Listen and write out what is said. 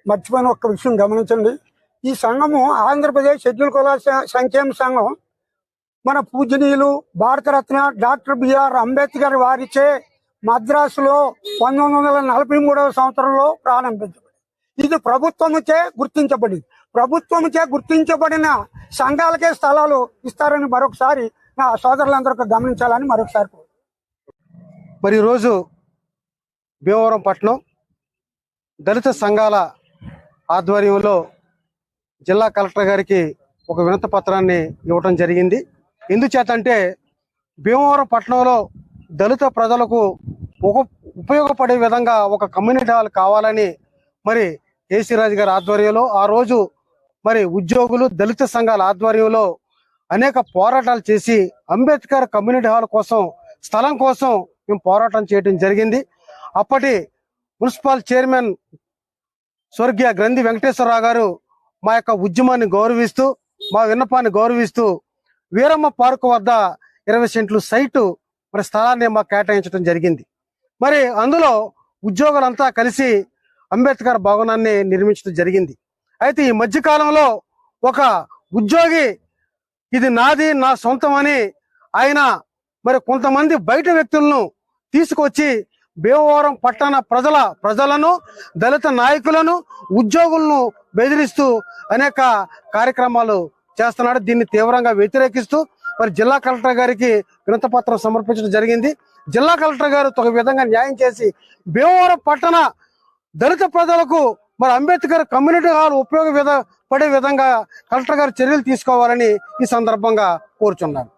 మర్చిపోయిన ఒక్క విషయం గమనించండి. ఈ సంఘము ఆంధ్రప్రదేశ్ షెడ్యూల్ కులాల సంక్షేమ సంఘం మన పూజనీయులు భారతరత్న డాక్టర్ బిఆర్ అంబేద్కర్ వారిచే మద్రాసులో 1943వ సంవత్సరంలో ప్రారంభించబడింది. ఇది ప్రభుత్వముచే గుర్తించబడిన సంఘాలకే స్థలాలు ఇస్తారని మరొకసారి నా సోదరులందరూ గమనించాలని మరొకసారి. మరి ఈరోజు భీమవరం పట్టణం దళిత సంఘాల ఆధ్వర్యంలో జిల్లా కలెక్టర్ గారికి ఒక వినతి పత్రాన్ని ఇవ్వటం జరిగింది. ఎందుచేతంటే భీమవరం పట్టణంలో దళిత ప్రజలకు ఉపయోగపడే విధంగా ఒక కమ్యూనిటీ హాల్ కావాలని మరి కేసీ రాజు గారి ఆధ్వర్యంలో ఆ రోజు మరి ఉద్యోగులు దళిత సంఘాల ఆధ్వర్యంలో అనేక పోరాటాలు చేసి అంబేద్కర్ కమ్యూనిటీ హాల్ కోసం స్థలం కోసం మేము పోరాటం చేయడం జరిగింది. అప్పటి మున్సిపల్ చైర్మన్ స్వర్గీయ గ్రంథి వెంకటేశ్వరరావు గారు మా యొక్క ఉద్యమాన్ని గౌరవిస్తూ మా విన్నపాన్ని గౌరవిస్తూ వీరమ్మ పార్కు వద్ద 20 సెంట్లు సైటు మరి స్థలాన్ని మాకు కేటాయించడం జరిగింది. మరి అందులో ఉద్యోగులంతా కలిసి అంబేద్కర్ భవనాన్ని నిర్మించడం జరిగింది. అయితే ఈ మధ్యకాలంలో ఒక ఉద్యోగి ఇది నాది నా సొంతం అని ఆయన మరి కొంతమంది బయట వ్యక్తులను తీసుకొచ్చి భీమవరం పట్టణ ప్రజలను దళిత నాయకులను ఉద్యోగులను బెదిరిస్తూ అనేక కార్యక్రమాలు చేస్తున్నాడు. దీన్ని తీవ్రంగా వ్యతిరేకిస్తూ మరి జిల్లా కలెక్టర్ గారికి వినతిపత్రం సమర్పించడం జరిగింది. జిల్లా కలెక్టర్ గారు ఒక విధంగా న్యాయం చేసి భీమవరం పట్టణ దళిత ప్రజలకు మరి అంబేద్కర్ కమ్యూనిటీ హాల్ ఉపయోగపడే విధంగా కలెక్టర్ గారు చర్యలు తీసుకోవాలని ఈ సందర్భంగా కోరుచున్నాను.